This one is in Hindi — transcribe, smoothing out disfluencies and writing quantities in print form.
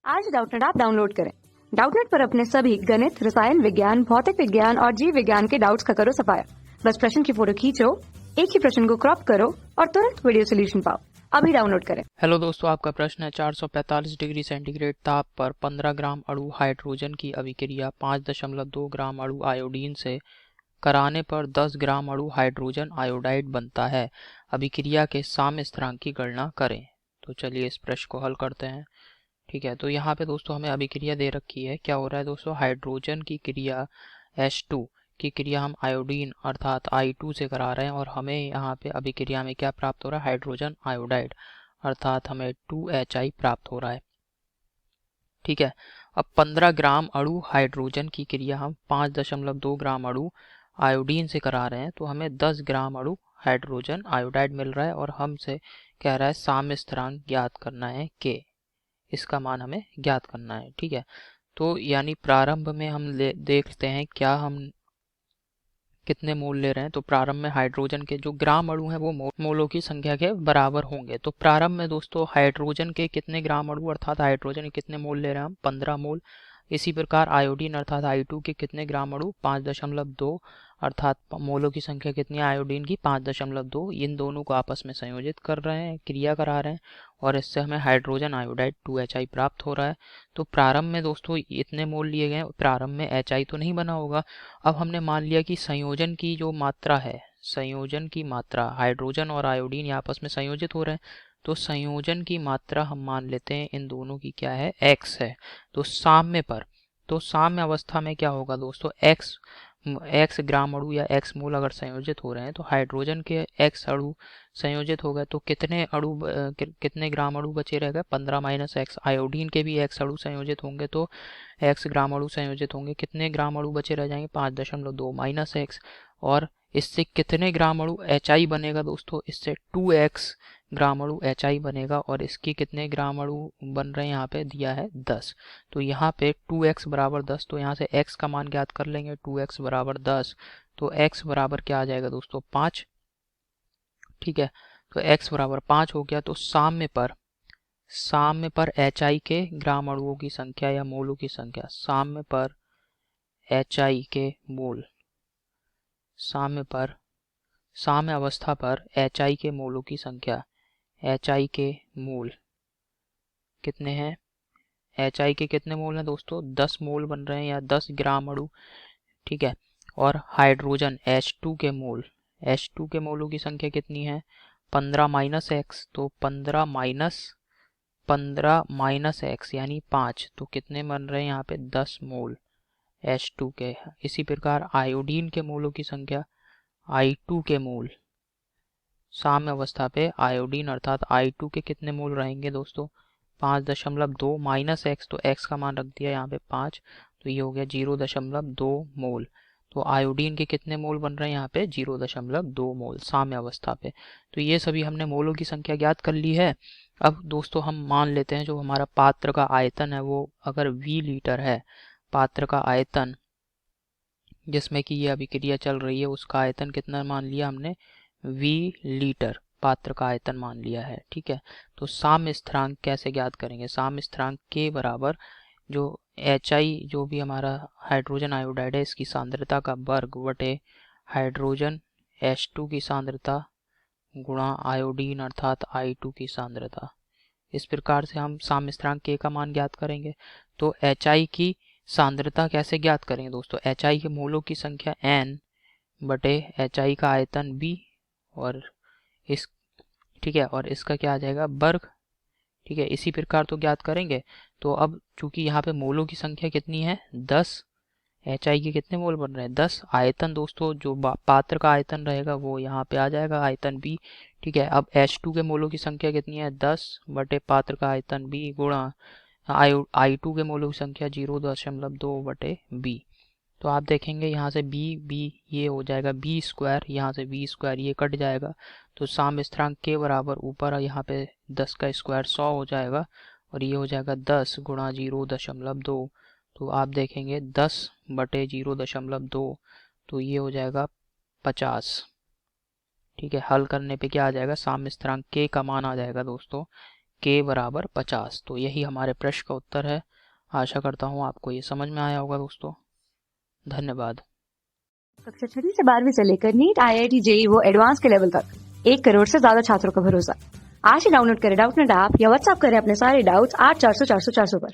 आज डाउटनेट ऐप डाउनलोड करें। डाउटनेट पर अपने सभी गणित, रसायन विज्ञान, भौतिक विज्ञान और जीव विज्ञान के डाउट्स का करो सफाया। बस प्रश्न की फोटो खींचो, एक ही प्रश्न को क्रॉप करो और तुरंत वीडियो सोल्यूशन पाओ। अभी डाउनलोड करें। हेलो दोस्तों, आपका प्रश्न है 445 डिग्री सेंटीग्रेड ताप पर 15 ग्राम अणु हाइड्रोजन की अभिक्रिया 5.2 ग्राम अणु आयोडीन से कराने पर 10 ग्राम अणु हाइड्रोजन आयोडाइड बनता है। अभिक्रिया के साम्य स्थिरांक की गणना करें। तो चलिए इस प्रश्न को हल करते हैं। ठीक है, तो यहाँ पे दोस्तों हमें अभिक्रिया दे रखी है। क्या हो रहा है दोस्तों, हाइड्रोजन की क्रिया H2 की क्रिया हम आयोडीन अर्थात I2 से करा रहे हैं और हमें यहाँ पे अभिक्रिया में क्या प्राप्त हो रहा है, हाइड्रोजन आयोडाइड अर्थात हमें 2HI प्राप्त हो रहा है। ठीक है, अब 15 ग्राम अणु हाइड्रोजन की क्रिया हम 5.2 ग्राम अणु आयोडीन से करा रहे हैं, तो हमें 10 ग्राम अणु हाइड्रोजन आयोडाइड मिल रहा है और हमसे कह रहा है साम्य स्थिरांक ज्ञात करना है K। इसका मान हमें ज्ञात करना है। ठीक है, तो यानी प्रारंभ में हम देखते हैं क्या हम कितने मोल ले रहे हैं। तो प्रारंभ में हाइड्रोजन के जो ग्राम अणु हैं वो मोलों की संख्या के बराबर होंगे। तो प्रारंभ में दोस्तों हाइड्रोजन के कितने ग्राम अणु अर्थात हाइड्रोजन के कितने मोल ले रहे हैं हम, 15 मोल। इसी प्रकार आयोडीन अर्थात I2 के कितने ग्राम अणु, 5.2 अर्थात मोलों की संख्या कितनी है आयोडीन की, 5.2। इन दोनों को आपस में संयोजित कर रहे हैं, क्रिया करा रहे हैं और इससे हमें हाइड्रोजन आयोडाइड 2HI प्राप्त हो रहा है। तो प्रारंभ में दोस्तों इतने मोल लिए गए, प्रारंभ में HI तो नहीं बना होगा। अब हमने मान लिया कि संयोजन की जो मात्रा है, संयोजन की मात्रा, हाइड्रोजन और आयोडीन आपस में संयोजित हो रहे हैं, तो संयोजन की मात्रा हम मान लेते हैं इन दोनों की क्या है, x है। तो साम्य पर, तो साम्य अवस्था में क्या होगा दोस्तों, x ग्राम अणु या x मोल अगर संयोजित हो रहे हैं तो हाइड्रोजन के x अणु संयोजित हो गए तो कितने ग्राम अणु बचे रह गए, 15 माइनस x। आयोडीन के भी x अणु संयोजित होंगे तो x ग्राम अणु संयोजित होंगे, कितने ग्राम अणु बचे रह जाएंगे, 5.2 माइनस x। और इससे कितने ग्राम अणु HI बनेगा दोस्तों, इससे 2x ग्राम अणु HI बनेगा और इसके कितने ग्राम अणु बन रहे हैं, यहाँ पे दिया है 10। तो यहाँ पे 2x बराबर 10, तो यहाँ से x का मान ज्ञात कर लेंगे, 2x बराबर 10। तो x बराबर क्या आ जाएगा दोस्तों, 5। ठीक है, तो x बराबर 5 हो गया। तो साम्य पर HI के ग्राम अणुओं की संख्या या मोलों की संख्या, साम्य पर HI के मोल, साम्य अवस्था पर HI के मोलों की संख्या, HI के मोल कितने हैं, HI के कितने मोल हैं दोस्तों, 10 मोल बन रहे हैं या 10 ग्राम अणु। ठीक है, और हाइड्रोजन H2 के मोल, H2 के मोलों की संख्या कितनी है, 15 माइनस x। तो 15 माइनस x यानी 5, तो कितने बन रहे हैं यहाँ पे, 10 मोल H2 के। इसी प्रकार आयोडीन के मोलों की संख्या, I2 के मोल, साम्य अवस्था पे आयोडीन अर्थात I2 के कितने मोल रहेंगे दोस्तों, 5.2 माइनस x, तो x का मान रख दिया यहाँ पे 5, तो ये हो गया 0.2 मोल। तो आयोडीन के कितने मोल बन रहे हैं यहाँ पे, 0.2 मोल साम्य अवस्था पे। तो ये सभी हमने मोलों की संख्या ज्ञात कर ली है। अब दोस्तों हम मान लेते हैं जो हमारा पात्र का आयतन है वो अगर V लीटर है, पात्र का आयतन जिसमें कि ये अभिक्रिया चल रही है उसका आयतन कितना मान लिया हमने, V लीटर पात्र का आयतन मान लिया है। ठीक है, तो साम्य स्थिरांक कैसे ज्ञात करेंगे, साम्य स्थिरांक K बराबर जो HI जो भी हमारा हाइड्रोजन आयोडाइड है इसकी सांद्रता का वर्ग बटे हाइड्रोजन H2 की सांद्रता गुणा आयोडीन अर्थात I2 की सांद्रता। इस प्रकार से हम साम्य स्थिरांक K का मान ज्ञात करेंगे। तो HI की सांद्रता कैसे ज्ञात करेंगे दोस्तों, HI के मोलों की संख्या N बटे HI का आयतन B और इस, ठीक है, और इसका क्या आ जाएगा, वर्ग। ठीक है, इसी प्रकार तो ज्ञात करेंगे। तो अब चूंकि यहाँ पे मोलों की संख्या कितनी है, 10, HI के कितने मोल बन रहे हैं, 10। आयतन दोस्तों जो पात्र का आयतन रहेगा वो यहाँ पे आ जाएगा, आयतन B। ठीक है, अब H2 के मोलों की संख्या कितनी है, 10 बटे पात्र का आयतन B गुणा I2 के मोलों की संख्या 0.2 बटे B। तो आप देखेंगे यहाँ से b ये हो जाएगा b स्क्वायर, यहाँ से b स्क्वायर ये कट जाएगा। तो साम्य स्थिरांक के बराबर ऊपर यहाँ पे 10 का स्क्वायर 100 हो जाएगा और ये हो जाएगा 10 गुणा 0.2। तो आप देखेंगे 10 बटे 0.2, तो ये हो जाएगा 50। ठीक है, हल करने पे क्या आ जाएगा, साम्य स्थिरांक के का मान आ जाएगा दोस्तों k बराबर 50। तो यही हमारे प्रश्न का उत्तर है। आशा करता हूँ आपको ये समझ में आया होगा दोस्तों। धन्यवाद। कक्षा 6वीं से 12वीं से लेकर नीट, IIT, JEE वो एडवांस के लेवल तक 1 करोड़ से ज्यादा छात्रों का भरोसा। आज ही डाउनलोड करें डाउटनेट ऐप या व्हाट्सएप करें अपने सारे डाउट्स 8400 400 400 पर।